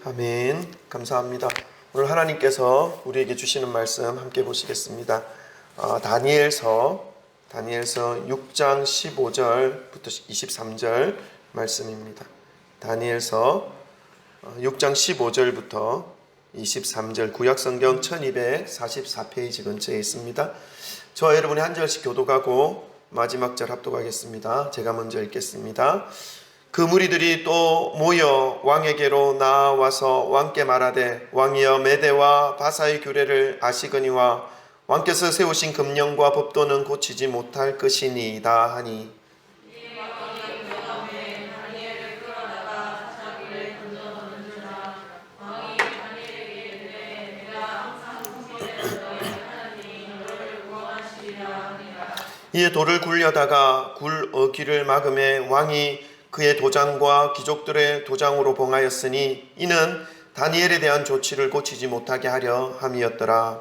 아멘. 감사합니다. 오늘 하나님께서 우리에게 주시는 말씀 함께 보시겠습니다. 다니엘서 6장 15절부터 23절 말씀입니다. 다니엘서 6장 15절부터 23절 구약성경 1244페이지 근처에 있습니다. 저와 여러분이 한 절씩 교독하고 마지막 절 합독하겠습니다. 제가 먼저 읽겠습니다. 그 무리들이 또 모여 왕에게로 나와서 왕께 말하되 왕이여 메대와 바사의 규례를 아시거니와 왕께서 세우신 금령과 법도는 고치지 못할 것이니이다 하니 이에 돌을 굴려다가 굴 어귀를 막음에 왕이 그의 도장과 귀족들의 도장으로 봉하였으니 이는 다니엘에 대한 조치를 고치지 못하게 하려 함이었더라.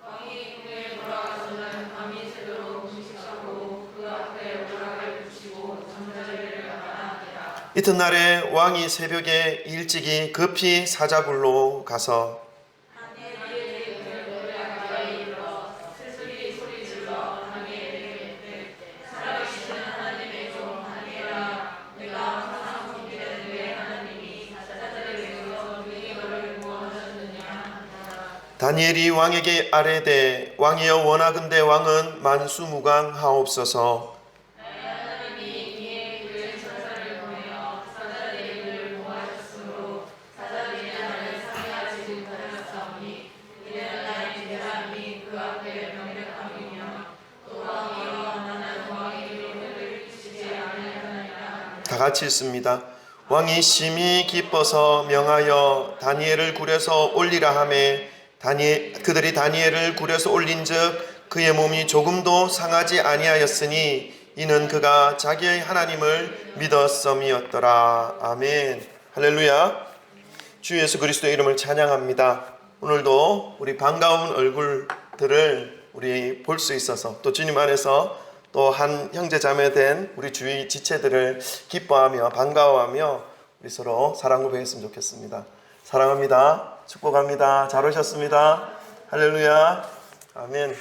왕이 궁에 돌아가서는 밤이 새도록 음식하고 그 앞에 오락을 붙이고 잠자리를 마다하니라. 이튿날에 왕이 새벽에 일찍이 급히 사자굴로 가서 다니엘이 왕에게 아뢰되 왕이여 원하건대 왕은 만수무강하옵소서. 다 같이 읽습니다. 왕이 심히 기뻐서 명하여 다니엘을 굴에서 올리라 하매 그들이 다니엘을 굴에서 올린즉 그의 몸이 조금도 상하지 아니하였으니 이는 그가 자기의 하나님을 믿었음이었더라. 아멘. 할렐루야. 주 예수 그리스도의 이름을 찬양합니다. 오늘도 우리 반가운 얼굴들을 우리 볼 수 있어서 또 주님 안에서 또 한 형제 자매 된 우리 주위 지체들을 기뻐하며 반가워하며 우리 서로 사랑 고백했으면 좋겠습니다. 사랑합니다. 축복합니다. 잘 오셨습니다. 할렐루야. 아멘.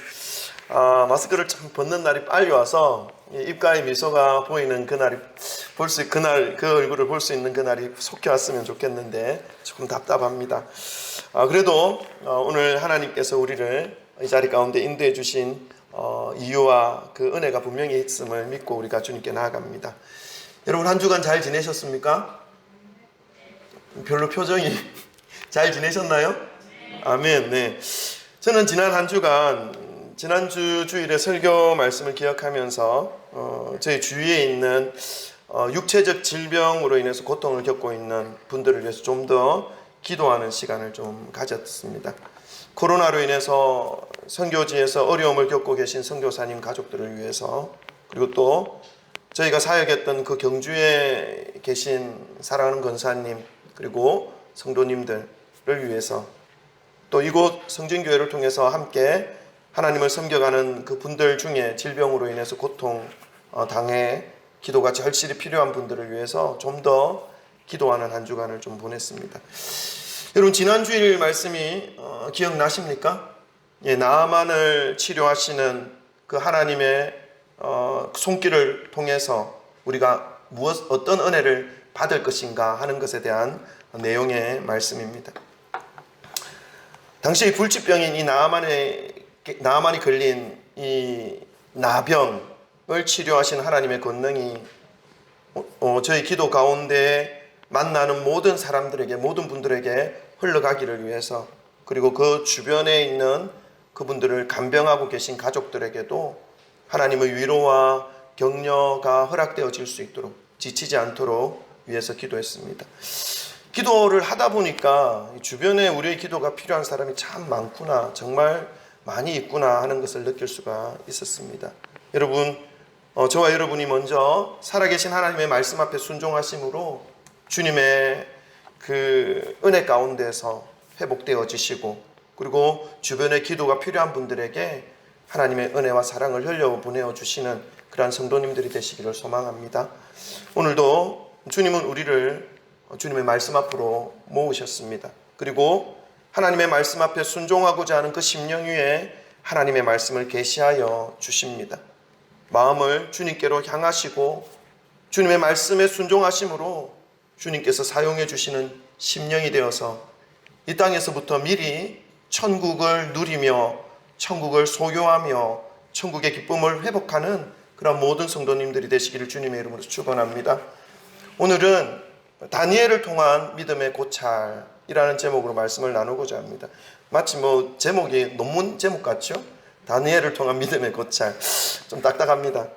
마스크를 참 벗는 날이 빨리 와서 입가에 미소가 보이는 그날이 그 얼굴을 볼 수 있는 그날이 속히 왔으면 좋겠는데 조금 답답합니다. 그래도 오늘 하나님께서 우리를 이 자리 가운데 인도해 주신 이유와 그 은혜가 분명히 있음을 믿고 우리가 주님께 나아갑니다. 여러분 한 주간 잘 지내셨습니까? 별로 표정이 잘 지내셨나요? 아멘. 네. 저는 지난 한 주간 지난주 주일에 설교 말씀을 기억하면서 저희 주위에 있는 육체적 질병으로 인해서 고통을 겪고 있는 분들을 위해서 좀 더 기도하는 시간을 좀 가졌습니다. 코로나로 인해서 선교지에서 어려움을 겪고 계신 선교사님 가족들을 위해서, 그리고 또 저희가 사역했던 그 경주에 계신 사랑하는 권사님 그리고 성도님들을 위해서, 또 이곳 성진교회를 통해서 함께 하나님을 섬겨가는 그 분들 중에 질병으로 인해서 고통 당해 기도가 절실히 필요한 분들을 위해서 좀 더 기도하는 한 주간을 좀 보냈습니다. 여러분 지난 주일 말씀이 기억나십니까? 예, 나아만을 치료하시는 그 하나님의 손길을 통해서 우리가 어떤 은혜를 받을 것인가 하는 것에 대한 내용의 말씀입니다. 당시 불치병인 이 나아만이 걸린 이 나병을 치료하신 하나님의 권능이 저희 기도 가운데 만나는 모든 사람들에게, 모든 분들에게 흘러가기를 위해서, 그리고 그 주변에 있는 그분들을 간병하고 계신 가족들에게도 하나님의 위로와 격려가 허락되어질 수 있도록, 지치지 않도록 위해서 기도했습니다. 기도를 하다 보니까 주변에 우리의 기도가 필요한 사람이 참 많구나, 정말 많이 있구나 하는 것을 느낄 수가 있었습니다. 여러분, 저와 여러분이 먼저 살아계신 하나님의 말씀 앞에 순종하심으로 주님의 그 은혜 가운데서 회복되어지시고, 그리고 주변에 기도가 필요한 분들에게 하나님의 은혜와 사랑을 흘려 보내어 주시는 그러한 성도님들이 되시기를 소망합니다. 오늘도 주님은 우리를 주님의 말씀 앞으로 모으셨습니다. 그리고 하나님의 말씀 앞에 순종하고자 하는 그 심령 위에 하나님의 말씀을 계시하여 주십니다. 마음을 주님께로 향하시고 주님의 말씀에 순종하심으로 주님께서 사용해 주시는 심령이 되어서 이 땅에서부터 미리 천국을 누리며 천국을 소유하며 천국의 기쁨을 회복하는 그런 모든 성도님들이 되시기를 주님의 이름으로 축원합니다. 오늘은 다니엘을 통한 믿음의 고찰이라는 제목으로 말씀을 나누고자 합니다. 마치 제목이 논문 제목 같죠? 다니엘을 통한 믿음의 고찰. 좀 딱딱합니다.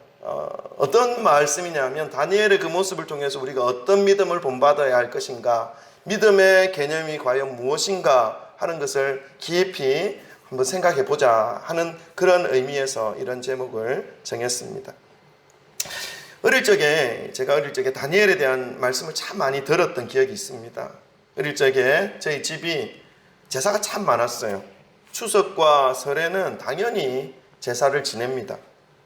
어떤 말씀이냐면 다니엘의 그 모습을 통해서 우리가 어떤 믿음을 본받아야 할 것인가, 믿음의 개념이 과연 무엇인가 하는 것을 깊이 한번 생각해 보자 하는 그런 의미에서 이런 제목을 정했습니다. 제가 어릴 적에 다니엘에 대한 말씀을 참 많이 들었던 기억이 있습니다. 어릴 적에 저희 집이 제사가 참 많았어요. 추석과 설에는 당연히 제사를 지냅니다.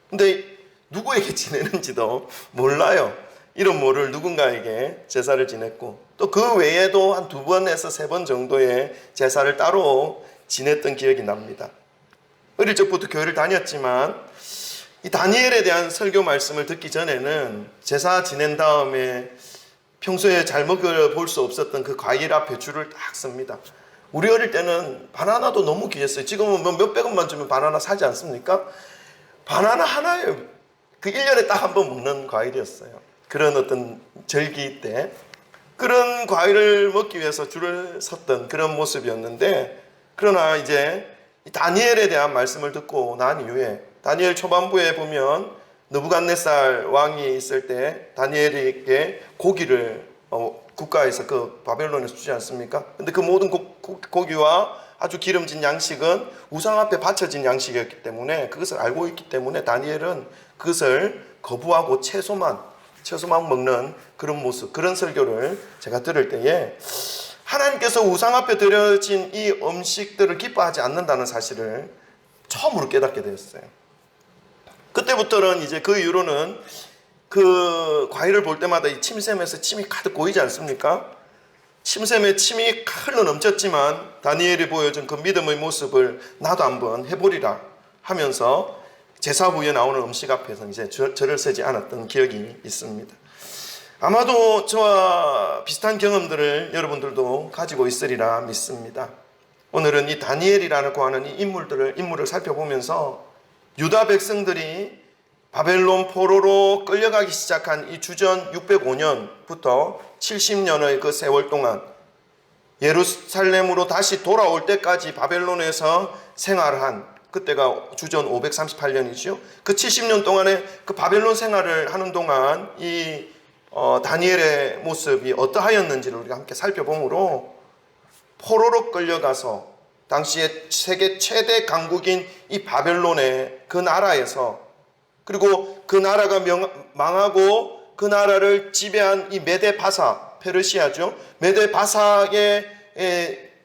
근데 누구에게 지내는지도 몰라요. 이름 모를 누군가에게 제사를 지냈고, 또 그 외에도 한 2번에서 3번 정도의 제사를 따로 지냈던 기억이 납니다. 어릴 적부터 교회를 다녔지만 이 다니엘에 대한 설교 말씀을 듣기 전에는 제사 지낸 다음에 평소에 잘 먹어볼 수 없었던 그 과일 앞에 줄을 딱 섭니다. 우리 어릴 때는 바나나도 너무 귀했어요. 지금은 몇백 원만 주면 바나나 사지 않습니까? 바나나 하나에 그 1년에 딱 한 번 먹는 과일이었어요. 그런 어떤 절기 때 그런 과일을 먹기 위해서 줄을 섰던 그런 모습이었는데, 그러나 이제 다니엘에 대한 말씀을 듣고 난 이후에 다니엘 초반부에 보면 느부갓네살 왕이 있을 때 다니엘에게 고기를 국가에서 그 바벨론에서 주지 않습니까? 근데 그 모든 고기와 아주 기름진 양식은 우상 앞에 바쳐진 양식이었기 때문에, 그것을 알고 있기 때문에 다니엘은 그것을 거부하고 채소만 먹는 그런 모습, 그런 설교를 제가 들을 때에 하나님께서 우상 앞에 드려진 이 음식들을 기뻐하지 않는다는 사실을 처음으로 깨닫게 되었어요. 그때부터는 이제 그 이후로는 그 과일을 볼 때마다 이 침샘에서 침이 가득 고이지 않습니까? 침샘에 침이 흘러 넘쳤지만 다니엘이 보여준 그 믿음의 모습을 나도 한번 해보리라 하면서 제사 후에 나오는 음식 앞에서 이제 절을 서지 않았던 기억이 있습니다. 아마도 저와 비슷한 경험들을 여러분들도 가지고 있으리라 믿습니다. 오늘은 이 다니엘이라고 하는 이 인물을 살펴보면서 유다 백성들이 바벨론 포로로 끌려가기 시작한 이 주전 605년부터 70년의 그 세월 동안 예루살렘으로 다시 돌아올 때까지 바벨론에서 생활한, 그때가 주전 538년이죠. 그 70년 동안에 그 바벨론 생활을 하는 동안 이 다니엘의 모습이 어떠하였는지를 우리가 함께 살펴보므로, 포로로 끌려가서 당시에 세계 최대 강국인 이 바벨론의 그 나라에서, 그리고 그 나라가 망하고 그 나라를 지배한 이 메데 바사, 페르시아죠. 메데 바사의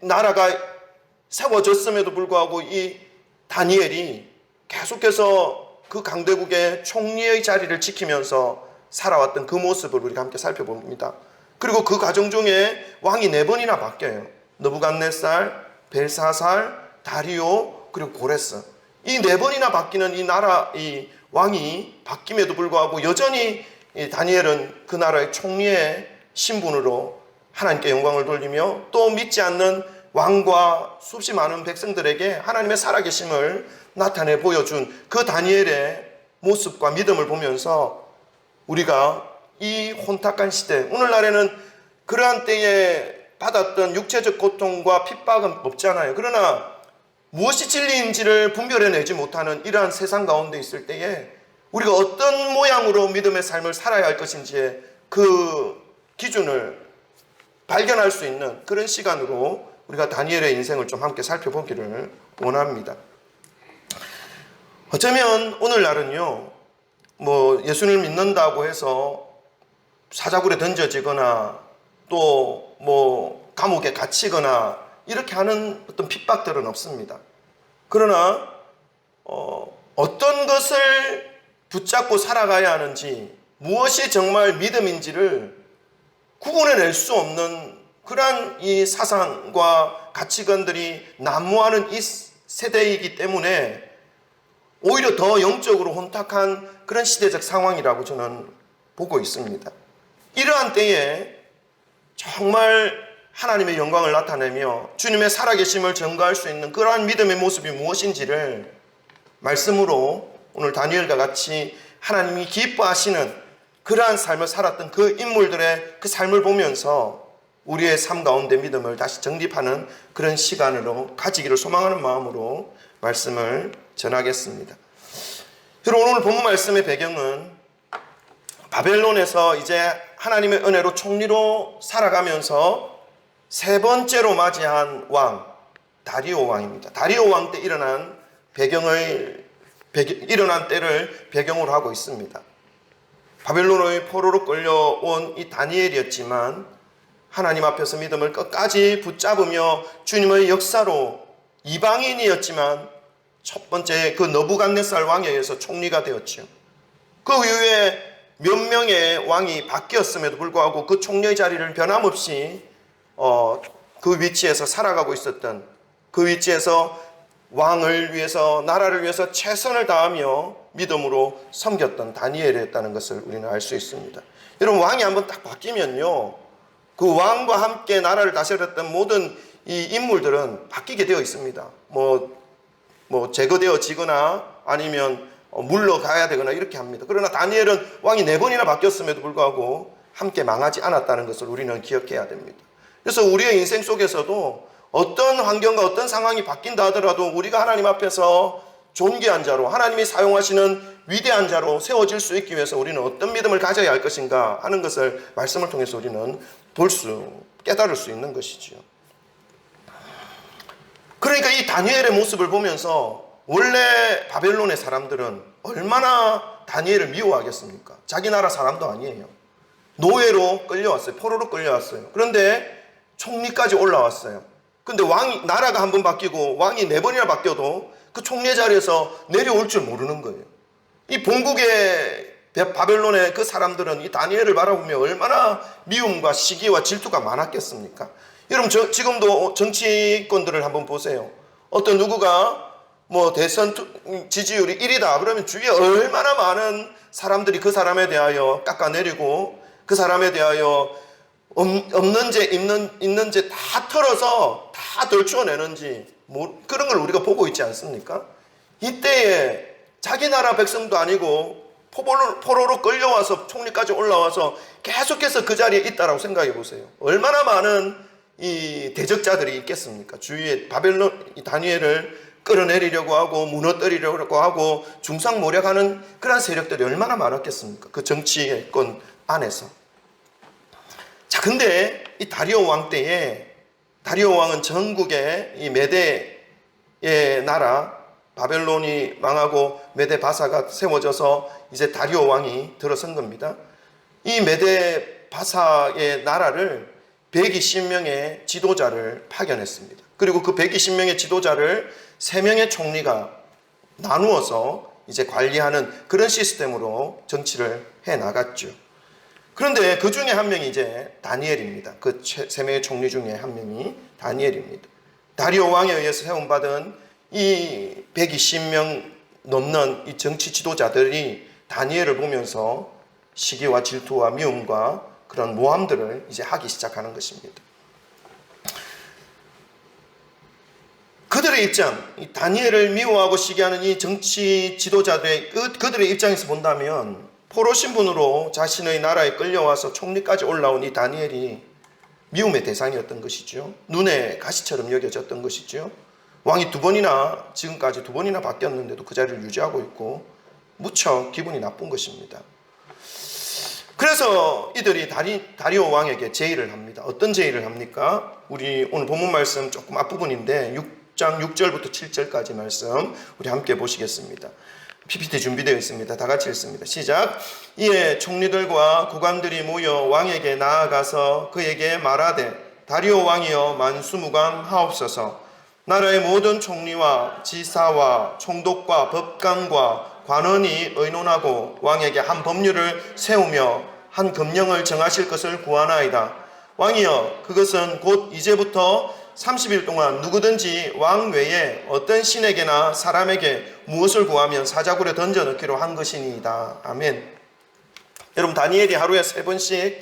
나라가 세워졌음에도 불구하고 이 다니엘이 계속해서 그 강대국의 총리의 자리를 지키면서 살아왔던 그 모습을 우리가 함께 살펴봅니다. 그리고 그 과정 중에 왕이 4번이나 바뀌어요. 느부갓네살, 벨사살, 다리오, 그리고 고레스. 이 4번이나 바뀌는 이 왕이 바뀜에도 불구하고 여전히 이 다니엘은 그 나라의 총리의 신분으로 하나님께 영광을 돌리며, 또 믿지 않는 왕과 수없이 많은 백성들에게 하나님의 살아계심을 나타내 보여준 그 다니엘의 모습과 믿음을 보면서 우리가 이 혼탁한 시대, 오늘날에는 그러한 때에 받았던 육체적 고통과 핍박은 없잖아요. 그러나 무엇이 진리인지를 분별해내지 못하는 이러한 세상 가운데 있을 때에 우리가 어떤 모양으로 믿음의 삶을 살아야 할 것인지의 그 기준을 발견할 수 있는 그런 시간으로 우리가 다니엘의 인생을 좀 함께 살펴보기를 원합니다. 어쩌면 오늘날은요, 예수님을 믿는다고 해서 사자굴에 던져지거나 또 감옥에 갇히거나 이렇게 하는 어떤 핍박들은 없습니다. 그러나 어떤 것을 붙잡고 살아가야 하는지, 무엇이 정말 믿음인지를 구분해낼 수 없는 그러한 이 사상과 가치관들이 난무하는 이 세대이기 때문에 오히려 더 영적으로 혼탁한 그런 시대적 상황이라고 저는 보고 있습니다. 이러한 때에 정말 하나님의 영광을 나타내며 주님의 살아계심을 증거할 수 있는 그러한 믿음의 모습이 무엇인지를 말씀으로 오늘 다니엘과 같이 하나님이 기뻐하시는 그러한 삶을 살았던 그 인물들의 그 삶을 보면서 우리의 삶 가운데 믿음을 다시 정립하는 그런 시간으로 가지기를 소망하는 마음으로 말씀을 전하겠습니다. 여러분, 오늘 본문 말씀의 배경은 바벨론에서 이제 하나님의 은혜로 총리로 살아가면서 세 번째로 맞이한 왕 다리오 왕입니다. 다리오 왕 때 일어난 때를 배경으로 하고 있습니다. 바벨론의 포로로 끌려온 이 다니엘이었지만 하나님 앞에서 믿음을 끝까지 붙잡으며 주님의 역사로 이방인이었지만 첫 번째 그 너부갓네살 왕에 의해서 총리가 되었죠. 그 이후에 몇 명의 왕이 바뀌었음에도 불구하고 그 총리의 자리를 변함없이 그 위치에서 살아가고 있었던, 그 위치에서 왕을 위해서, 나라를 위해서 최선을 다하며 믿음으로 섬겼던 다니엘이었다는 것을 우리는 알 수 있습니다. 여러분, 왕이 한번 딱 바뀌면요, 그 왕과 함께 나라를 다스렸던 모든 이 인물들은 바뀌게 되어 있습니다. 제거되어지거나 아니면 물러가야 되거나 이렇게 합니다. 그러나 다니엘은 왕이 4번이나 바뀌었음에도 불구하고 함께 망하지 않았다는 것을 우리는 기억해야 됩니다. 그래서 우리의 인생 속에서도 어떤 환경과 어떤 상황이 바뀐다 하더라도 우리가 하나님 앞에서 존귀한 자로, 하나님이 사용하시는 위대한 자로 세워질 수 있기 위해서 우리는 어떤 믿음을 가져야 할 것인가 하는 것을 말씀을 통해서 우리는 깨달을 수 있는 것이죠. 그러니까 이 다니엘의 모습을 보면서 원래 바벨론의 사람들은 얼마나 다니엘을 미워하겠습니까? 자기 나라 사람도 아니에요. 노예로 끌려왔어요. 포로로 끌려왔어요. 그런데 총리까지 올라왔어요. 근데 나라가 한 번 바뀌고 왕이 4번이나 바뀌어도 그 총리 자리에서 내려올 줄 모르는 거예요. 이 본국의 바벨론의 그 사람들은 이 다니엘을 바라보며 얼마나 미움과 시기와 질투가 많았겠습니까? 여러분, 지금도 정치권들을 한번 보세요. 어떤 누구가 대선 지지율이 1위다 그러면 주위에 얼마나 많은 사람들이 그 사람에 대하여 깎아내리고 그 사람에 대하여 없는 죄 있는 죄 다 털어서 다 덜추어내는지 그런 걸 우리가 보고 있지 않습니까? 이때에 자기 나라 백성도 아니고 포로로 끌려와서 총리까지 올라와서 계속해서 그 자리에 있다라고 생각해 보세요. 얼마나 많은 이 대적자들이 있겠습니까? 주위에 이 다니엘을 끌어내리려고 하고 무너뜨리려고 하고 중상모략하는 그런 세력들이 얼마나 많았겠습니까? 그 정치권 안에서. 자, 근데 이 다리오 왕 때에 다리오 왕은 전국의 이 메대의 나라 바벨론이 망하고 메대 바사가 세워져서 이제 다리오 왕이 들어선 겁니다. 이 메대 바사의 나라를 120명의 지도자를 파견했습니다. 그리고 그 120명의 지도자를 3명의 총리가 나누어서 이제 관리하는 그런 시스템으로 정치를 해 나갔죠. 그런데 그 중에 한 명이 이제 다니엘입니다. 그 3명의 총리 중에 한 명이 다니엘입니다. 다리오 왕에 의해서 세움받은 이 120명 넘는 이 정치 지도자들이 다니엘을 보면서 시기와 질투와 미움과 그런 모함들을 이제 하기 시작하는 것입니다. 그들의 입장, 이 다니엘을 미워하고 시기하는 이 정치 지도자들의 그들의 입장에서 본다면 포로 신분으로 자신의 나라에 끌려와서 총리까지 올라온 이 다니엘이 미움의 대상이었던 것이죠. 눈에 가시처럼 여겨졌던 것이죠. 왕이 지금까지 2번이나 바뀌었는데도 그 자리를 유지하고 있고 무척 기분이 나쁜 것입니다. 그래서 이들이 다리오 왕에게 제의를 합니다. 어떤 제의를 합니까? 우리 오늘 본문 말씀 조금 앞부분인데 6장 6절부터 7절까지 말씀 우리 함께 보시겠습니다. PPT 준비되어 있습니다. 다 같이 읽습니다. 시작. 이에 총리들과 고관들이 모여 왕에게 나아가서 그에게 말하되 다리오 왕이여 만수무강하옵소서. 나라의 모든 총리와 지사와 총독과 법관과 관원이 의논하고 왕에게 한 법률을 세우며 한 금령을 정하실 것을 구하나이다. 왕이여, 그것은 곧 이제부터 30일 동안 누구든지 왕 외에 어떤 신에게나 사람에게 무엇을 구하면 사자굴에 던져 넣기로 한 것이니이다. 아멘. 여러분, 다니엘이 하루에 3번씩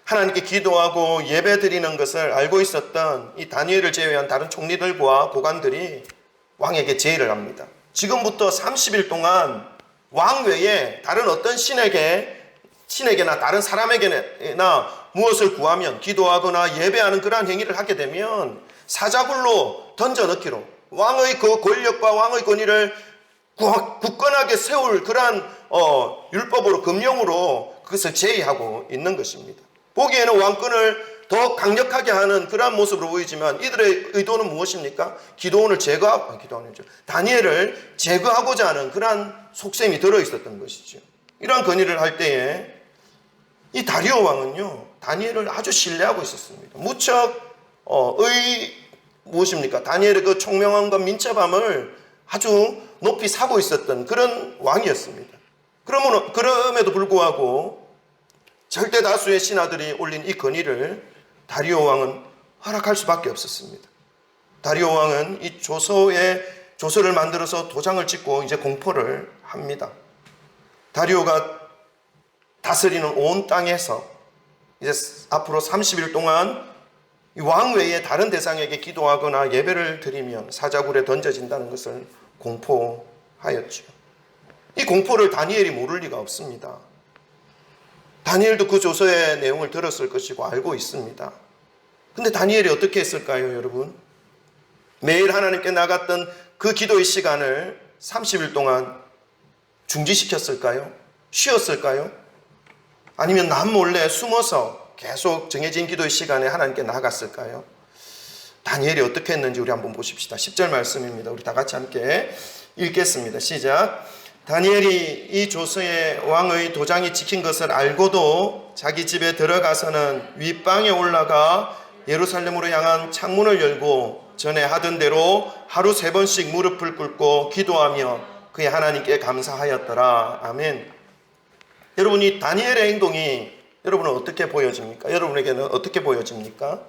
하나님께 기도하고 예배 드리는 것을 알고 있었던 이 다니엘을 제외한 다른 총리들과 고관들이 왕에게 제의를 합니다. 지금부터 30일 동안 왕 외에 다른 어떤 신에게나 다른 사람에게나 무엇을 구하면, 기도하거나 예배하는 그러한 행위를 하게 되면 사자굴로 던져 넣기로, 왕의 그 권력과 왕의 권위를 굳건하게 세울 그러한 율법으로, 금령으로 그것을 제의하고 있는 것입니다. 보기에는 왕권을 더 강력하게 하는 그러한 모습으로 보이지만 이들의 의도는 무엇입니까? 다니엘을 제거하고자 하는 그러한 속셈이 들어있었던 것이죠. 이러한 건의를 할 때에 이 다리오 왕은요, 다니엘을 아주 신뢰하고 있었습니다. 무척 무엇입니까? 다니엘의 그 총명함과 민첩함을 아주 높이 사고 있었던 그런 왕이었습니다. 그럼에도 불구하고 절대 다수의 신하들이 올린 이 건의를 다리오 왕은 허락할 수밖에 없었습니다. 다리오 왕은 이 조서를 만들어서 도장을 찍고 이제 공포를 합니다. 다리오가 다스리는 온 땅에서 이제 앞으로 30일 동안 왕 외에 다른 대상에게 기도하거나 예배를 드리면 사자굴에 던져진다는 것을 공포하였죠. 이 공포를 다니엘이 모를 리가 없습니다. 다니엘도 그 조서의 내용을 들었을 것이고 알고 있습니다. 근데 다니엘이 어떻게 했을까요, 여러분? 매일 하나님께 나갔던 그 기도의 시간을 30일 동안 중지시켰을까요? 쉬었을까요? 아니면 남몰래 숨어서 계속 정해진 기도의 시간에 하나님께 나갔을까요? 다니엘이 어떻게 했는지 우리 한번 보십시다. 10절 말씀입니다. 우리 다 같이 함께 읽겠습니다. 시작. 다니엘이 이 조서에 왕의 도장이 찍힌 것을 알고도 자기 집에 들어가서는 윗방에 올라가 예루살렘으로 향한 창문을 열고 전에 하던 대로 하루 3번씩 무릎을 꿇고 기도하며 그의 하나님께 감사하였더라. 아멘. 여러분, 이 다니엘의 행동이 여러분은 어떻게 보여집니까? 여러분에게는 어떻게 보여집니까?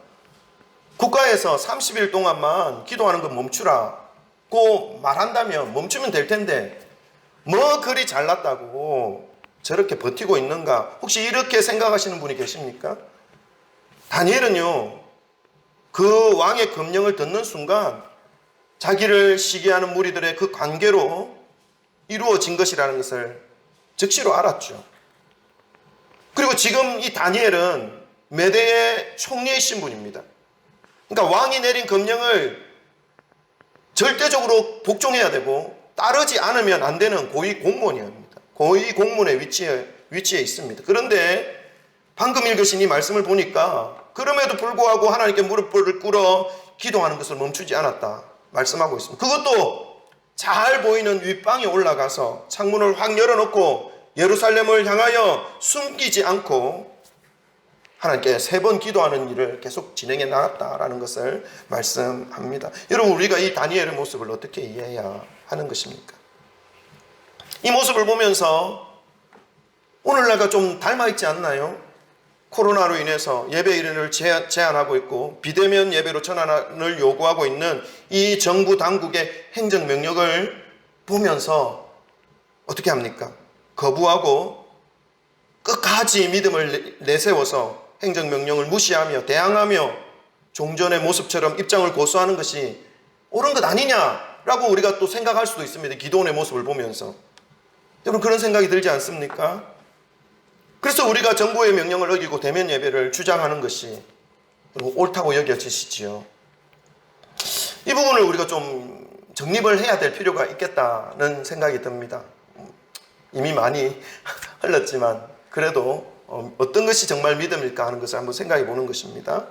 국가에서 30일 동안만 기도하는 거 멈추라고 말한다면 멈추면 될 텐데 뭐 그리 잘났다고 저렇게 버티고 있는가? 혹시 이렇게 생각하시는 분이 계십니까? 다니엘은요, 그 왕의 금령을 듣는 순간 자기를 시기하는 무리들의 그 관계로 이루어진 것이라는 것을 즉시로 알았죠. 그리고 지금 이 다니엘은 메대의 총리이신 분입니다. 그러니까 왕이 내린 금령을 절대적으로 복종해야 되고 따르지 않으면 안 되는 고위 공무원이옵니다. 고위 공무원의 위치에 있습니다. 그런데 방금 읽으신 이 말씀을 보니까 그럼에도 불구하고 하나님께 무릎을 꿇어 기도하는 것을 멈추지 않았다 말씀하고 있습니다. 그것도 잘 보이는 윗방에 올라가서 창문을 확 열어놓고 예루살렘을 향하여 숨기지 않고 하나님께 3번 기도하는 일을 계속 진행해 나갔다라는 것을 말씀합니다. 여러분, 우리가 이 다니엘의 모습을 어떻게 이해해야 하는 것입니까? 이 모습을 보면서 오늘날과 좀 닮아있지 않나요? 코로나로 인해서 예배일을 제한하고 있고 비대면 예배로 전환을 요구하고 있는 이 정부 당국의 행정명령을 보면서 어떻게 합니까? 거부하고 끝까지 믿음을 내세워서 행정명령을 무시하며 대항하며 종전의 모습처럼 입장을 고수하는 것이 옳은 것 아니냐라고 우리가 또 생각할 수도 있습니다. 기도원의 모습을 보면서. 여러분, 그런 생각이 들지 않습니까? 그래서 우리가 정부의 명령을 어기고 대면 예배를 주장하는 것이 옳다고 여겨지시지요. 이 부분을 우리가 좀 정립을 해야 될 필요가 있겠다는 생각이 듭니다. 이미 많이 흘렀지만 그래도 어떤 것이 정말 믿음일까 하는 것을 한번 생각해 보는 것입니다.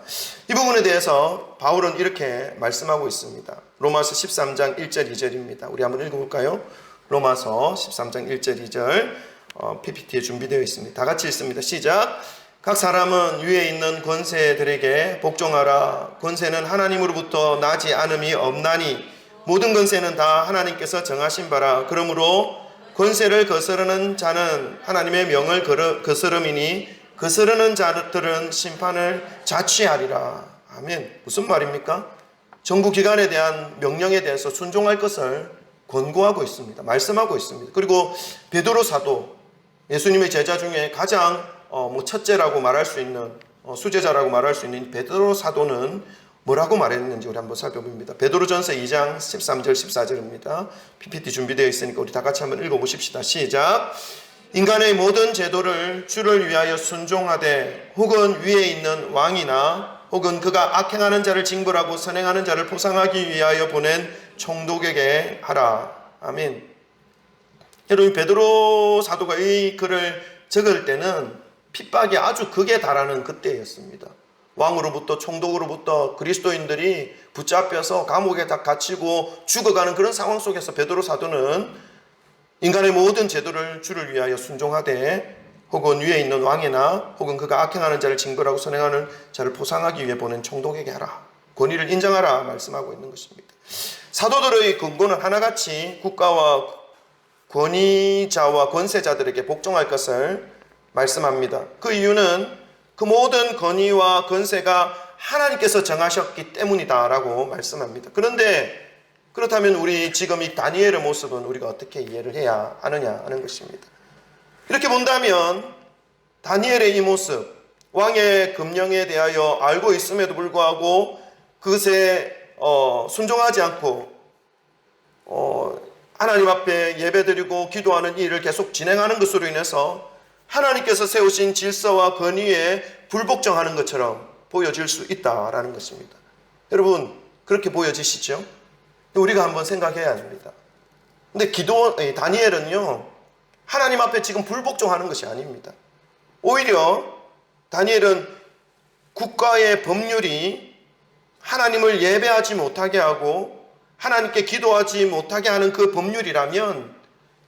이 부분에 대해서 바울은 이렇게 말씀하고 있습니다. 로마서 13장 1절 2절입니다. 우리 한번 읽어볼까요? 로마서 13장 1절 2절 PPT에 준비되어 있습니다. 다 같이 읽습니다. 시작. 각 사람은 위에 있는 권세들에게 복종하라. 권세는 하나님으로부터 나지 않음이 없나니 모든 권세는 다 하나님께서 정하신 바라. 그러므로 권세를 거스르는 자는 하나님의 명을 거스름이니 거스르는 자들은 심판을 자취하리라. 아멘. 무슨 말입니까? 정부기관에 대한 명령에 대해서 순종할 것을 권고하고 있습니다. 말씀하고 있습니다. 그리고 베드로 사도, 예수님의 제자 중에 가장 첫째라고 말할 수 있는, 수제자라고 말할 수 있는 베드로 사도는 뭐라고 말했는지 우리 한번 살펴봅니다. 베드로전서 2장 13절 14절입니다. PPT 준비되어 있으니까 우리 다 같이 한번 읽어보십시다. 시작. 인간의 모든 제도를 주를 위하여 순종하되 혹은 위에 있는 왕이나 혹은 그가 악행하는 자를 징벌하고 선행하는 자를 보상하기 위하여 보낸 총독에게 하라. 아멘. 여러분, 베드로 사도가 이 글을 적을 때는 핍박이 아주 극에 달하는 그때였습니다. 왕으로부터 총독으로부터 그리스도인들이 붙잡혀서 감옥에 다 갇히고 죽어가는 그런 상황 속에서 베드로 사도는 인간의 모든 제도를 주를 위하여 순종하되 혹은 위에 있는 왕이나 혹은 그가 악행하는 자를 징벌하고 선행하는 자를 보상하기 위해 보낸 총독에게 하라. 권위를 인정하라 말씀하고 있는 것입니다. 사도들의 근거는 하나같이 국가와 권위자와 권세자들에게 복종할 것을 말씀합니다. 그 이유는 그 모든 권위와 권세가 하나님께서 정하셨기 때문이다라고 말씀합니다. 그런데 그렇다면 우리 지금 이 다니엘의 모습은 우리가 어떻게 이해를 해야 하느냐 하는 것입니다. 이렇게 본다면 다니엘의 이 모습, 왕의 금령에 대하여 알고 있음에도 불구하고 그것에 순종하지 않고 하나님 앞에 예배드리고 기도하는 일을 계속 진행하는 것으로 인해서 하나님께서 세우신 질서와 권위에 불복종하는 것처럼 보여질 수 있다라는 것입니다. 여러분, 그렇게 보여지시죠? 우리가 한번 생각해야 합니다. 근데 다니엘은요, 하나님 앞에 지금 불복종하는 것이 아닙니다. 오히려 다니엘은 국가의 법률이 하나님을 예배하지 못하게 하고 하나님께 기도하지 못하게 하는 그 법률이라면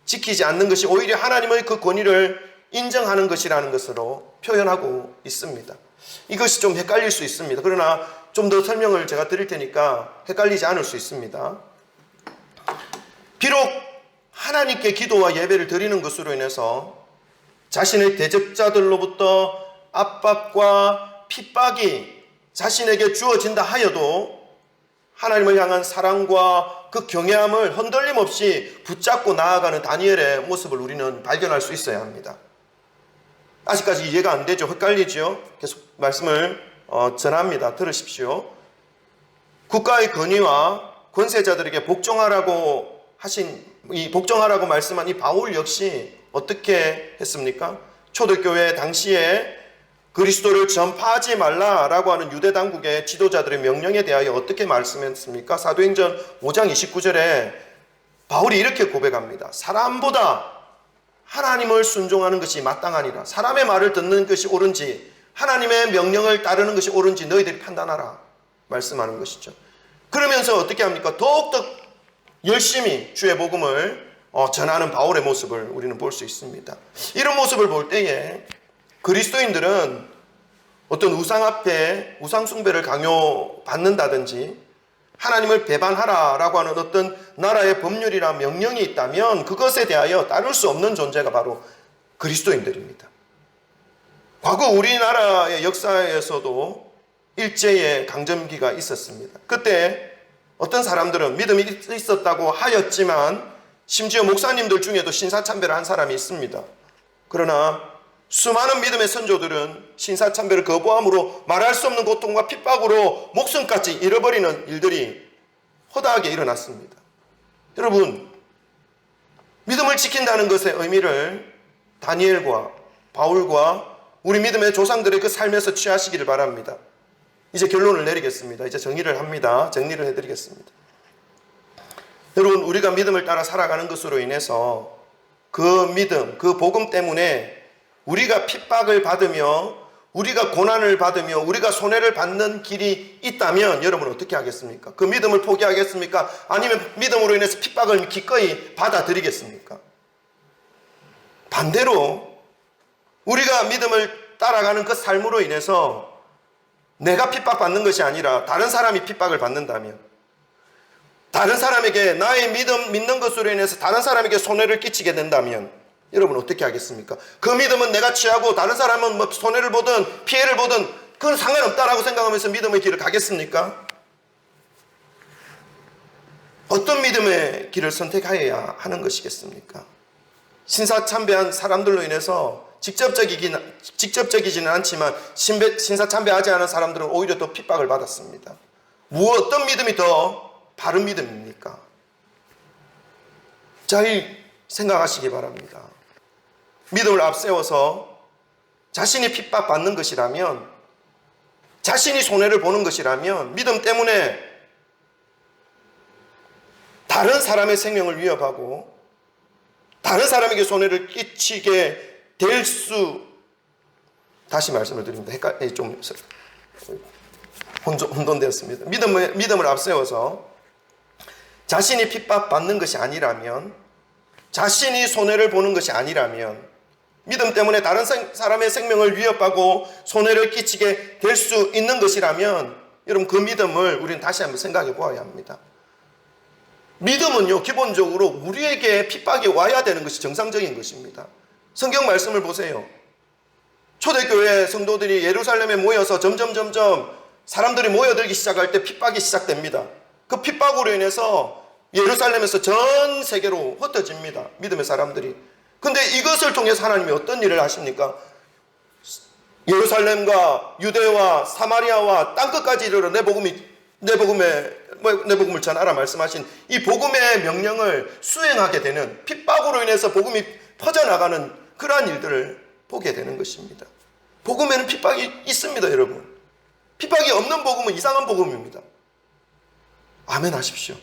지키지 않는 것이 오히려 하나님의 그 권위를 인정하는 것이라는 것으로 표현하고 있습니다. 이것이 좀 헷갈릴 수 있습니다. 그러나 좀 더 설명을 제가 드릴 테니까 헷갈리지 않을 수 있습니다. 비록 하나님께 기도와 예배를 드리는 것으로 인해서 자신의 대적자들로부터 압박과 핍박이 자신에게 주어진다 하여도 하나님을 향한 사랑과 그 경외함을 흔들림 없이 붙잡고 나아가는 다니엘의 모습을 우리는 발견할 수 있어야 합니다. 아직까지 이해가 안 되죠? 헷갈리죠? 계속 말씀을 전합니다. 들으십시오. 국가의 권위와 권세자들에게 복종하라고 말씀한 이 바울 역시 어떻게 했습니까? 초대교회 당시에 그리스도를 전파하지 말라라고 하는 유대 당국의 지도자들의 명령에 대하여 어떻게 말씀했습니까? 사도행전 5장 29절에 바울이 이렇게 고백합니다. 사람보다 하나님을 순종하는 것이 마땅하니라. 사람의 말을 듣는 것이 옳은지 하나님의 명령을 따르는 것이 옳은지 너희들이 판단하라 말씀하는 것이죠. 그러면서 어떻게 합니까? 더욱더 열심히 주의 복음을 전하는 바울의 모습을 우리는 볼 수 있습니다. 이런 모습을 볼 때에 그리스도인들은 어떤 우상 앞에 우상 숭배를 강요받는다든지 하나님을 배반하라라고 하는 어떤 나라의 법률이나 명령이 있다면 그것에 대하여 따를 수 없는 존재가 바로 그리스도인들입니다. 과거 우리나라의 역사에서도 일제의 강점기가 있었습니다. 그때 어떤 사람들은 믿음이 있었다고 하였지만 심지어 목사님들 중에도 신사참배를 한 사람이 있습니다. 그러나 수많은 믿음의 선조들은 신사참배를 거부함으로 말할 수 없는 고통과 핍박으로 목숨까지 잃어버리는 일들이 허다하게 일어났습니다. 여러분, 믿음을 지킨다는 것의 의미를 다니엘과 바울과 우리 믿음의 조상들의 그 삶에서 취하시기를 바랍니다. 이제 결론을 내리겠습니다. 이제 정리를 합니다. 정리를 해드리겠습니다. 여러분, 우리가 믿음을 따라 살아가는 것으로 인해서 그 믿음, 그 복음 때문에 우리가 핍박을 받으며 우리가 고난을 받으며 우리가 손해를 받는 길이 있다면 여러분 어떻게 하겠습니까? 그 믿음을 포기하겠습니까? 아니면 믿음으로 인해서 핍박을 기꺼이 받아들이겠습니까? 반대로 우리가 믿음을 따라가는 그 삶으로 인해서 내가 핍박받는 것이 아니라 다른 사람이 핍박을 받는다면, 다른 사람에게 나의 믿는 것으로 인해서 다른 사람에게 손해를 끼치게 된다면 여러분 어떻게 하겠습니까? 그 믿음은 내가 취하고 다른 사람은 뭐 손해를 보든 피해를 보든 그건 상관없다라고 생각하면서 믿음의 길을 가겠습니까? 어떤 믿음의 길을 선택하여야 하는 것이겠습니까? 신사참배한 사람들로 인해서 직접적이지는 않지만 신사참배하지 않은 사람들은 오히려 더 핍박을 받았습니다. 어떤 믿음이 더 바른 믿음입니까? 잘 생각하시기 바랍니다. 믿음을 앞세워서 자신이 핍박받는 것이라면, 자신이 손해를 보는 것이라면, 믿음 때문에 다른 사람의 생명을 위협하고 다른 사람에게 손해를 끼치게 될 수, 다시 말씀을 드립니다. 좀 혼돈되었습니다. 믿음을 앞세워서 자신이 핍박받는 것이 아니라면, 자신이 손해를 보는 것이 아니라면, 믿음 때문에 다른 사람의 생명을 위협하고 손해를 끼치게 될 수 있는 것이라면, 여러분 그 믿음을 우리는 다시 한번 생각해 보아야 합니다. 믿음은요, 기본적으로 우리에게 핍박이 와야 되는 것이 정상적인 것입니다. 성경 말씀을 보세요. 초대교회 성도들이 예루살렘에 모여서 점점 사람들이 모여들기 시작할 때 핍박이 시작됩니다. 그 핍박으로 인해서 예루살렘에서 전 세계로 흩어집니다. 믿음의 사람들이. 근데 이것을 통해서 하나님이 어떤 일을 하십니까? 예루살렘과 유대와 사마리아와 땅끝까지 이르러 내 복음을 전하라 말씀하신 이 복음의 명령을 수행하게 되는, 핍박으로 인해서 복음이 퍼져나가는 그러한 일들을 보게 되는 것입니다. 복음에는 핍박이 있습니다, 여러분. 핍박이 없는 복음은 이상한 복음입니다. 아멘 하십시오.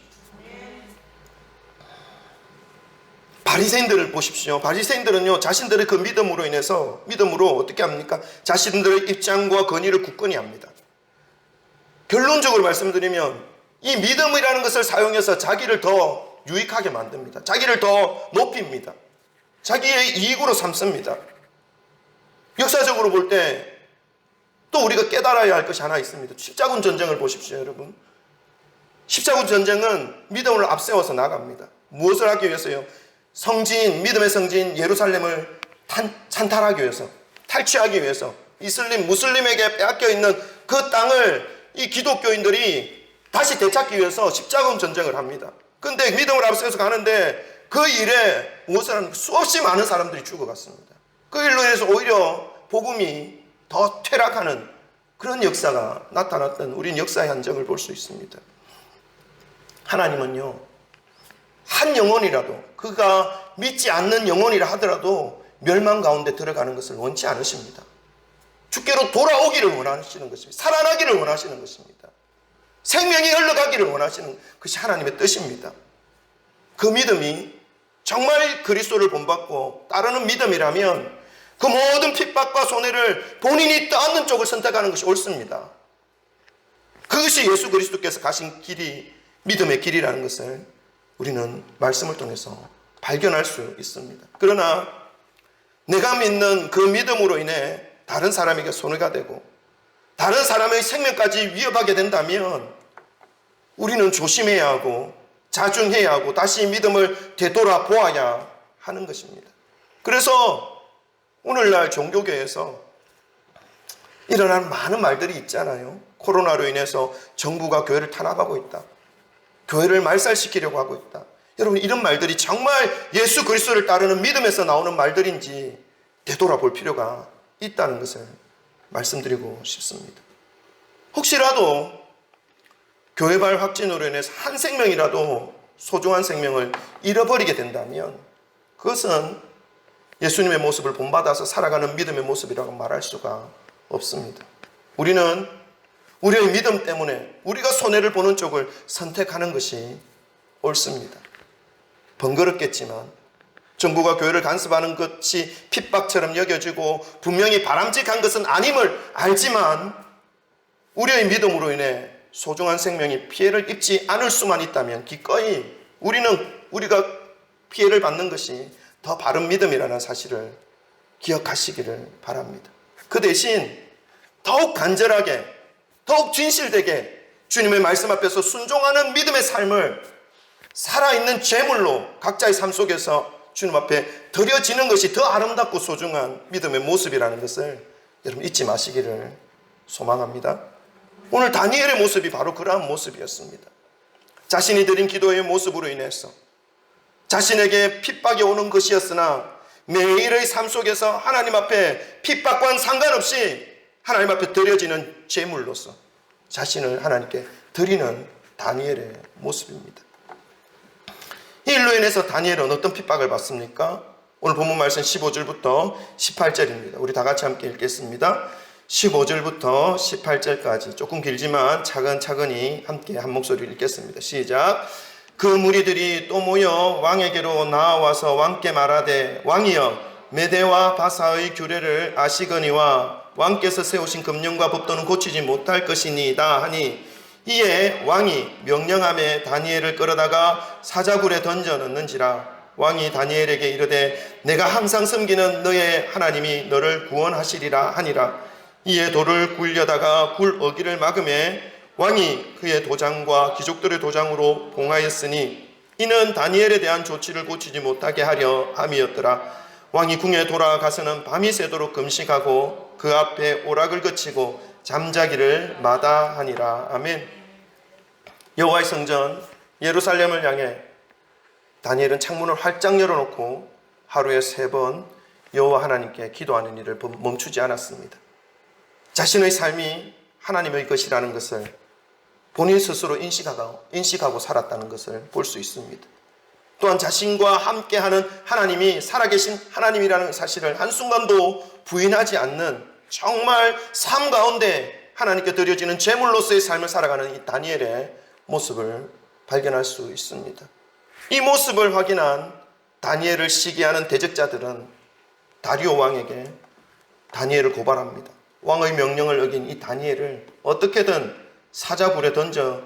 바리새인들을 보십시오. 바리새인들은요, 자신들의 그 믿음으로 어떻게 합니까? 자신들의 입장과 권위를 굳건히 합니다. 결론적으로 말씀드리면 이 믿음이라는 것을 사용해서 자기를 더 유익하게 만듭니다. 자기를 더 높입니다. 자기의 이익으로 삼습니다. 역사적으로 볼 때 또 우리가 깨달아야 할 것이 하나 있습니다. 십자군 전쟁을 보십시오, 여러분. 십자군 전쟁은 믿음을 앞세워서 나갑니다. 무엇을 하기 위해서요? 믿음의 성지인 예루살렘을 찬탈하기 위해서, 탈취하기 위해서, 무슬림에게 빼앗겨 있는 그 땅을 이 기독교인들이 다시 되찾기 위해서 십자군 전쟁을 합니다. 근데 믿음을 앞세워서 가는데 그 일에 무엇을 하는, 수없이 많은 사람들이 죽어갔습니다. 그 일로 인해서 오히려 복음이 더 퇴락하는 그런 역사가 나타났던, 우리는 역사의 한적을 볼 수 있습니다. 하나님은요, 한 영혼이라도, 그가 믿지 않는 영혼이라 하더라도 멸망 가운데 들어가는 것을 원치 않으십니다. 주께로 돌아오기를 원하시는 것입니다. 살아나기를 원하시는 것입니다. 생명이 흘러가기를 원하시는 것이 하나님의 뜻입니다. 그 믿음이 정말 그리스도를 본받고 따르는 믿음이라면 그 모든 핍박과 손해를 본인이 떠안는 쪽을 선택하는 것이 옳습니다. 그것이 예수 그리스도께서 가신 길이 믿음의 길이라는 것을 우리는 말씀을 통해서 발견할 수 있습니다. 그러나 내가 믿는 그 믿음으로 인해 다른 사람에게 손해가 되고 다른 사람의 생명까지 위협하게 된다면 우리는 조심해야 하고 자중해야 하고 다시 믿음을 되돌아보아야 하는 것입니다. 그래서 오늘날 종교계에서 일어난 많은 말들이 있잖아요. 코로나로 인해서 정부가 교회를 탄압하고 있다. 교회를 말살시키려고 하고 있다. 여러분, 이런 말들이 정말 예수 그리스도를 따르는 믿음에서 나오는 말들인지 되돌아볼 필요가 있다는 것을 말씀드리고 싶습니다. 혹시라도 교회발 확진으로 인해서 한 생명이라도 소중한 생명을 잃어버리게 된다면 그것은 예수님의 모습을 본받아서 살아가는 믿음의 모습이라고 말할 수가 없습니다. 우리는 우리의 믿음 때문에 우리가 손해를 보는 쪽을 선택하는 것이 옳습니다. 번거롭겠지만 정부가 교회를 간섭하는 것이 핍박처럼 여겨지고 분명히 바람직한 것은 아님을 알지만 우리의 믿음으로 인해 소중한 생명이 피해를 입지 않을 수만 있다면 기꺼이 우리가 피해를 받는 것이 더 바른 믿음이라는 사실을 기억하시기를 바랍니다. 그 대신 더욱 간절하게, 더욱 진실되게 주님의 말씀 앞에서 순종하는 믿음의 삶을 살아있는 제물로 각자의 삶 속에서 주님 앞에 드려지는 것이 더 아름답고 소중한 믿음의 모습이라는 것을 여러분 잊지 마시기를 소망합니다. 오늘 다니엘의 모습이 바로 그러한 모습이었습니다. 자신이 드린 기도의 모습으로 인해서 자신에게 핍박이 오는 것이었으나 매일의 삶 속에서 하나님 앞에 핍박과는 상관없이 하나님 앞에 드려지는 제물로서 자신을 하나님께 드리는 다니엘의 모습입니다. 이 일로 인해서 다니엘은 어떤 핍박을 받습니까? 오늘 본문 말씀 15절부터 18절입니다. 우리 다 같이 함께 읽겠습니다. 15절부터 18절까지 조금 길지만 차근차근히 함께 한 목소리를 읽겠습니다. 시작. 그 무리들이 또 모여 왕에게로 나와서 왕께 말하되 왕이여 메대와 바사의 규례를 아시거니와 왕께서 세우신 금령과 법도는 고치지 못할 것이니이다 하니 이에 왕이 명령함에 다니엘을 끌어다가 사자굴에 던져 넣는지라. 왕이 다니엘에게 이르되 내가 항상 섬기는 너의 하나님이 너를 구원하시리라 하니라. 이에 돌을 굴려다가 굴 어기를 막음에 왕이 그의 도장과 귀족들의 도장으로 봉하였으니 이는 다니엘에 대한 조치를 고치지 못하게 하려 함이었더라. 왕이 궁에 돌아가서는 밤이 새도록 금식하고 그 앞에 오락을 거치고 잠자기를 마다하니라. 아멘. 여호와의 성전 예루살렘을 향해 다니엘은 창문을 활짝 열어놓고 하루에 3번 여호와 하나님께 기도하는 일을 멈추지 않았습니다. 자신의 삶이 하나님의 것이라는 것을 본인 스스로 인식하고 살았다는 것을 볼 수 있습니다. 또한 자신과 함께하는 하나님이 살아계신 하나님이라는 사실을 한순간도 부인하지 않는 정말 삶 가운데 하나님께 드려지는 제물로서의 삶을 살아가는 이 다니엘의 모습을 발견할 수 있습니다. 이 모습을 확인한 다니엘을 시기하는 대적자들은 다리오 왕에게 다니엘을 고발합니다. 왕의 명령을 어긴 이 다니엘을 어떻게든 사자굴에 던져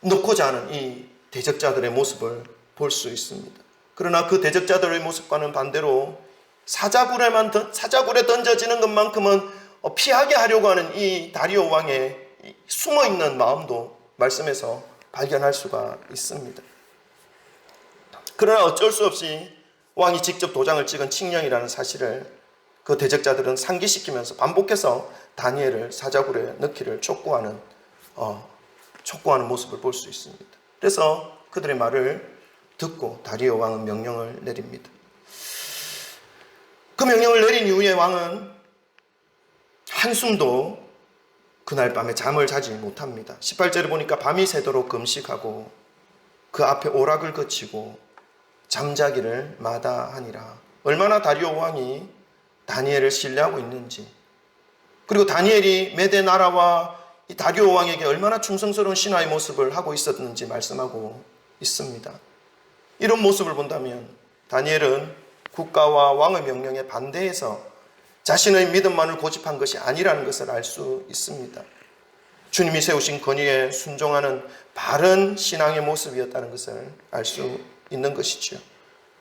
넣고자 하는 이 대적자들의 모습을 볼 수 있습니다. 그러나 그 대적자들의 모습과는 반대로 사자굴에 던져지는 것만큼은 피하게 하려고 하는 이 다리오 왕의 숨어있는 마음도 말씀에서 발견할 수가 있습니다. 그러나 어쩔 수 없이 왕이 직접 도장을 찍은 칙령이라는 사실을 그 대적자들은 상기시키면서 반복해서 다니엘을 사자굴에 넣기를 촉구하는 모습을 볼 수 있습니다. 그래서 그들의 말을 듣고 다리오 왕은 명령을 내립니다. 그 명령을 내린 이후에 왕은 한숨도 그날 밤에 잠을 자지 못합니다. 18절에 보니까 밤이 새도록 금식하고 그 앞에 오락을 거치고 잠자기를 마다하니라. 얼마나 다리오 왕이 다니엘을 신뢰하고 있는지, 그리고 다니엘이 메대 나라와 이 다리오 왕에게 얼마나 충성스러운 신하의 모습을 하고 있었는지 말씀하고 있습니다. 이런 모습을 본다면 다니엘은 국가와 왕의 명령에 반대해서 자신의 믿음만을 고집한 것이 아니라는 것을 알 수 있습니다. 주님이 세우신 권위에 순종하는 바른 신앙의 모습이었다는 것을 알 수 있는 것이지요.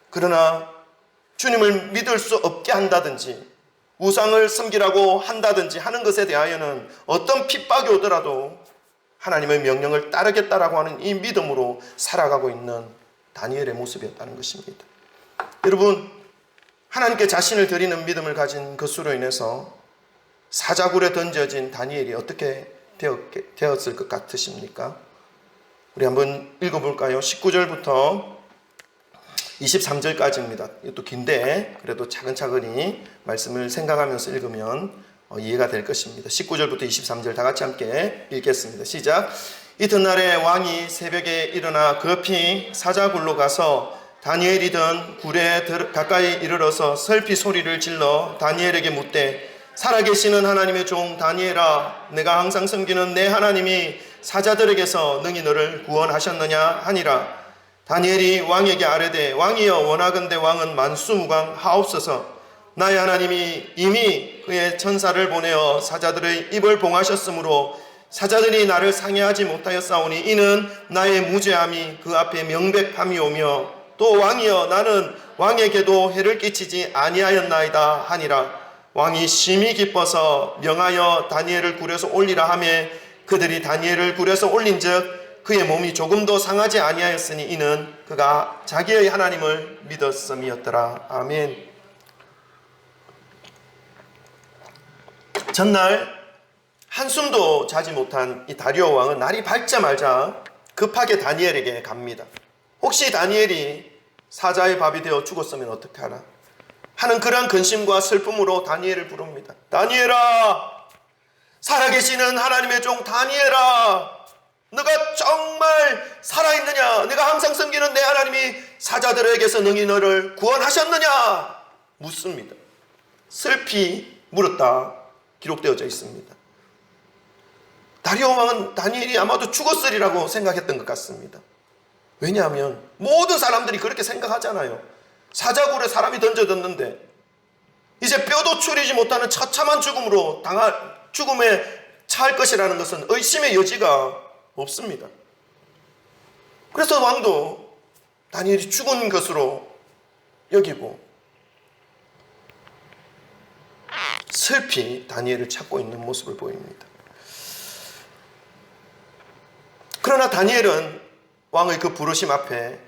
그러나 주님을 믿을 수 없게 한다든지 우상을 섬기라고 한다든지 하는 것에 대하여는 어떤 핍박이 오더라도 하나님의 명령을 따르겠다라고 하는 이 믿음으로 살아가고 있는 다니엘의 모습이었다는 것입니다. 여러분, 하나님께 자신을 드리는 믿음을 가진 것으로 인해서 사자굴에 던져진 다니엘이 어떻게 되었을 것 같으십니까? 우리 한번 읽어볼까요? 19절부터 23절까지입니다. 이것도 긴데 그래도 차근차근히 말씀을 생각하면서 읽으면 이해가 될 것입니다. 19절부터 23절 다 같이 함께 읽겠습니다. 시작. 이튿날에 왕이 새벽에 일어나 급히 사자굴로 가서 다니엘이던 굴에 가까이 이르러서 슬피 소리를 질러 다니엘에게 묻되 살아계시는 하나님의 종 다니엘아, 내가 항상 섬기는 내 하나님이 사자들에게서 능히 너를 구원하셨느냐 하니라. 다니엘이 왕에게 아뢰되 왕이여 원하건대 왕은 만수무강하옵소서. 나의 하나님이 이미 그의 천사를 보내어 사자들의 입을 봉하셨으므로 사자들이 나를 상해하지 못하였사오니 이는 나의 무죄함이 그 앞에 명백함이오며 또 왕이여 나는 왕에게도 해를 끼치지 아니하였나이다 하니라. 왕이 심히 기뻐서 명하여 다니엘을 굴에서 올리라 하매 그들이 다니엘을 굴에서 올린즉 그의 몸이 조금도 상하지 아니하였으니 이는 그가 자기의 하나님을 믿었음이었더라. 아멘. 전날 한숨도 자지 못한 이 다리오 왕은 날이 밝자마자 급하게 다니엘에게 갑니다. 혹시 다니엘이 사자의 밥이 되어 죽었으면 어떡하나 하는 그러한 근심과 슬픔으로 다니엘을 부릅니다. 다니엘아, 살아계시는 하나님의 종 다니엘아, 너가 정말 살아있느냐? 내가 항상 섬기는 내 하나님이 사자들에게서 능히 너를 구원하셨느냐? 묻습니다. 슬피 물었다 기록되어져 있습니다. 다리오 왕은 다니엘이 아마도 죽었으리라고 생각했던 것 같습니다. 왜냐하면 모든 사람들이 그렇게 생각하잖아요. 사자굴에 사람이 던져졌는데 이제 뼈도 추리지 못하는 처참한 죽음에 처할 것이라는 것은 의심의 여지가 없습니다. 그래서 왕도 다니엘이 죽은 것으로 여기고 슬피 다니엘을 찾고 있는 모습을 보입니다. 그러나 다니엘은 왕의 그 부르심 앞에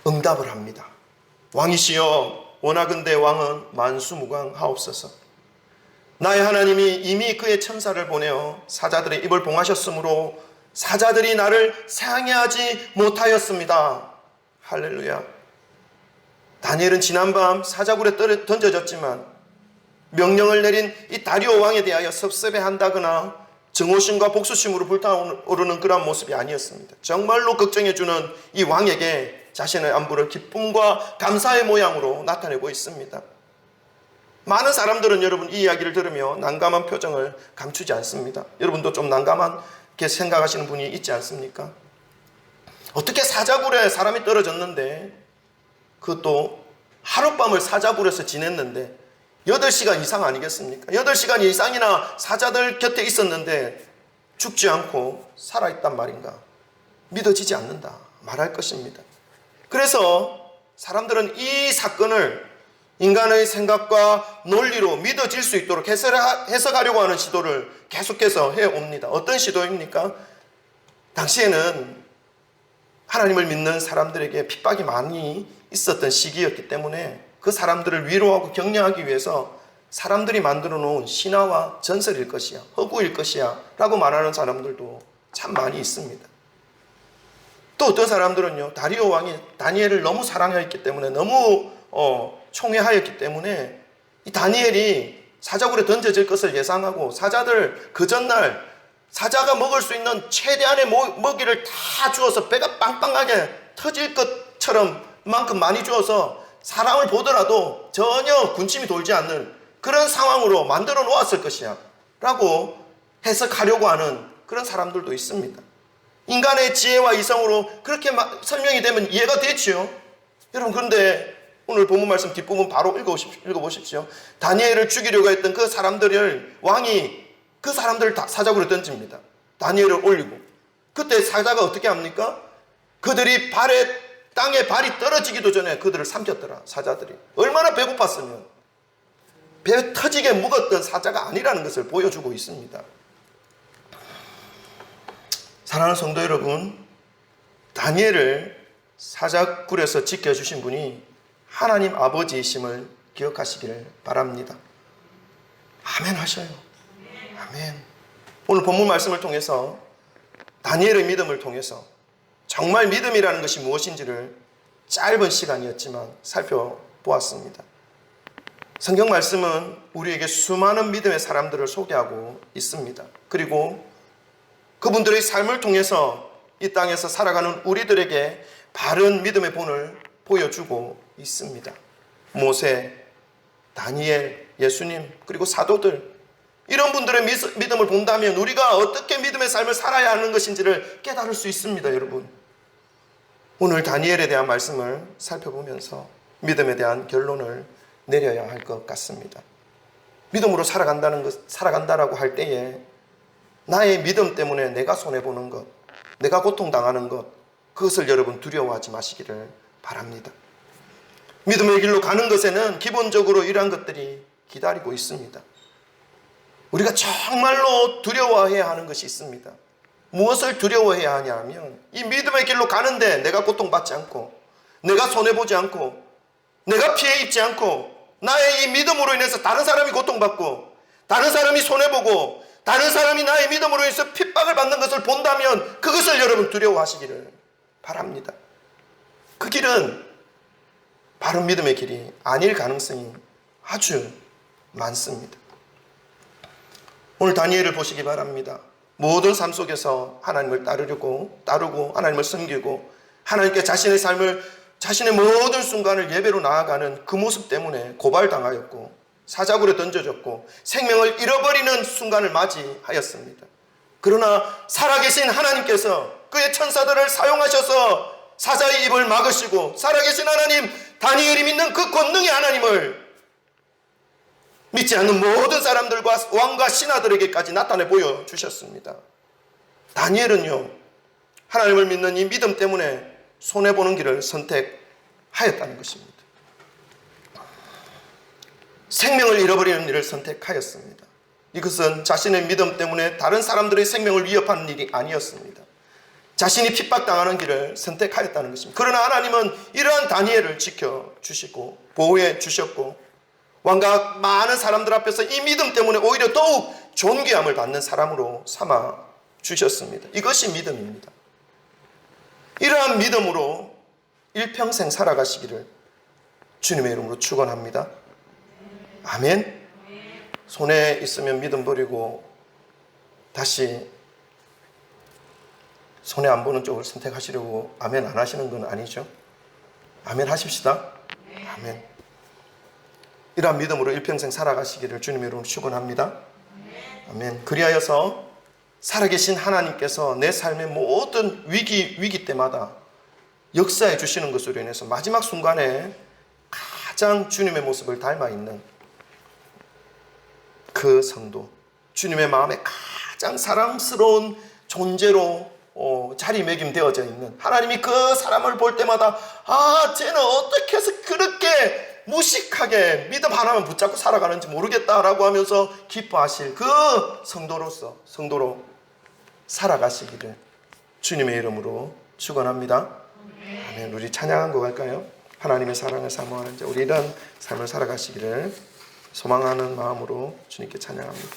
응답을 합니다. 왕이시여, 원하건대 왕은 만수무강하옵소서. 나의 하나님이 이미 그의 천사를 보내어 사자들의 입을 봉하셨으므로 사자들이 나를 상해하지 못하였습니다. 할렐루야. 다니엘은 지난밤 사자굴에 던져졌지만 명령을 내린 이 다리오 왕에 대하여 섭섭해한다거나 증오심과 복수심으로 불타오르는 그런 모습이 아니었습니다. 정말로 걱정해주는 이 왕에게 자신의 안부를 기쁨과 감사의 모양으로 나타내고 있습니다. 많은 사람들은 여러분 이 이야기를 들으며 난감한 표정을 감추지 않습니다. 여러분도 좀 난감하게 생각하시는 분이 있지 않습니까? 어떻게 사자굴에 사람이 떨어졌는데, 그것도 하룻밤을 사자굴에서 지냈는데 8시간 이상 아니겠습니까? 8시간 이상이나 사자들 곁에 있었는데 죽지 않고 살아있단 말인가? 믿어지지 않는다 말할 것입니다. 그래서 사람들은 이 사건을 인간의 생각과 논리로 믿어질 수 있도록 해석하려고 하는 시도를 계속해서 해옵니다. 어떤 시도입니까? 당시에는 하나님을 믿는 사람들에게 핍박이 많이 있었던 시기였기 때문에 그 사람들을 위로하고 격려하기 위해서 사람들이 만들어 놓은 신화와 전설일 것이야, 허구일 것이야 라고 말하는 사람들도 참 많이 있습니다. 또 어떤 사람들은요, 다리오 왕이 다니엘을 너무 사랑하였기 때문에, 너무 총애하였기 때문에 이 다니엘이 사자굴에 던져질 것을 예상하고 사자들 그 전날 사자가 먹을 수 있는 최대한의 먹이를 다 주어서 배가 빵빵하게 터질 것처럼 만큼 많이 주어서 사람을 보더라도 전혀 군침이 돌지 않는 그런 상황으로 만들어 놓았을 것이야 라고 해석하려고 하는 그런 사람들도 있습니다. 인간의 지혜와 이성으로 그렇게 설명이 되면 이해가 되지요. 여러분, 그런데 오늘 본문 말씀 뒷부분 바로 읽어보십시오. 다니엘을 죽이려고 했던 그 사람들을 왕이 그 사람들을 다 사자굴에 던집니다. 다니엘을 올리고. 그때 사자가 어떻게 합니까? 그들이 땅에 발이 떨어지기도 전에 그들을 삼켰더라. 사자들이 얼마나 배고팠으면 배 터지게 묵었던 사자가 아니라는 것을 보여주고 있습니다. 사랑하는 성도 여러분, 다니엘을 사자굴에서 지켜주신 분이 하나님 아버지이심을 기억하시기를 바랍니다. 아멘 하셔요. 아멘. 오늘 본문 말씀을 통해서 다니엘의 믿음을 통해서 정말 믿음이라는 것이 무엇인지를 짧은 시간이었지만 살펴보았습니다. 성경 말씀은 우리에게 수많은 믿음의 사람들을 소개하고 있습니다. 그리고 그분들의 삶을 통해서 이 땅에서 살아가는 우리들에게 바른 믿음의 본을 보여주고 있습니다. 모세, 다니엘, 예수님, 그리고 사도들, 이런 분들의 믿음을 본다면 우리가 어떻게 믿음의 삶을 살아야 하는 것인지를 깨달을 수 있습니다. 여러분, 오늘 다니엘에 대한 말씀을 살펴보면서 믿음에 대한 결론을 내려야 할 것 같습니다. 믿음으로 살아간다라고 할 때에 나의 믿음 때문에 내가 손해보는 것, 내가 고통당하는 것, 그것을 여러분 두려워하지 마시기를 바랍니다. 믿음의 길로 가는 것에는 기본적으로 이러한 것들이 기다리고 있습니다. 우리가 정말로 두려워해야 하는 것이 있습니다. 무엇을 두려워해야 하냐 하면 이 믿음의 길로 가는데 내가 고통받지 않고 내가 손해보지 않고 내가 피해 입지 않고 나의 이 믿음으로 인해서 다른 사람이 고통받고 다른 사람이 손해보고 다른 사람이 나의 믿음으로 인해서 핍박을 받는 것을 본다면 그것을 여러분 두려워하시기를 바랍니다. 그 길은 바른 믿음의 길이 아닐 가능성이 아주 많습니다. 오늘 다니엘을 보시기 바랍니다. 모든 삶 속에서 하나님을 따르고 하나님을 섬기고 하나님께 자신의 삶을 자신의 모든 순간을 예배로 나아가는 그 모습 때문에 고발당하였고 사자굴에 던져졌고 생명을 잃어버리는 순간을 맞이하였습니다. 그러나 살아계신 하나님께서 그의 천사들을 사용하셔서 사자의 입을 막으시고 살아계신 하나님, 다니엘이 믿는 그 권능의 하나님을 믿지 않는 모든 사람들과 왕과 신하들에게까지 나타내 보여주셨습니다. 다니엘은요, 하나님을 믿는 이 믿음 때문에 손해보는 길을 선택하였다는 것입니다. 생명을 잃어버리는 일을 선택하였습니다. 이것은 자신의 믿음 때문에 다른 사람들의 생명을 위협하는 일이 아니었습니다. 자신이 핍박당하는 길을 선택하였다는 것입니다. 그러나 하나님은 이러한 다니엘을 지켜주시고 보호해 주셨고 왕과 많은 사람들 앞에서 이 믿음 때문에 오히려 더욱 존귀함을 받는 사람으로 삼아 주셨습니다. 이것이 믿음입니다. 이러한 믿음으로 일평생 살아가시기를 주님의 이름으로 축원합니다. 아멘. 손에 있으면 믿음 버리고 다시 손에 안 보는 쪽을 선택하시려고 아멘 안 하시는 건 아니죠? 아멘 하십시다. 아멘. 이러한 믿음으로 일평생 살아가시기를 주님의 이름으로 축원합니다. 아멘. 그리하여서 살아계신 하나님께서 내 삶의 모든 위기 때마다 역사해 주시는 것으로 인해서 마지막 순간에 가장 주님의 모습을 닮아 있는 그 성도, 주님의 마음에 가장 사랑스러운 존재로 자리매김되어져 있는 하나님이 그 사람을 볼 때마다 쟤는 어떻게 해서 그렇게 무식하게 믿음 하나만 붙잡고 살아가는지 모르겠다라고 하면서 기뻐하실 그 성도로 살아가시기를 주님의 이름으로 축원합니다. 아멘. 우리 찬양한 거 갈까요? 하나님의 사랑을 사모하는 자, 우리 이런 삶을 살아가시기를 소망하는 마음으로 주님께 찬양합니다.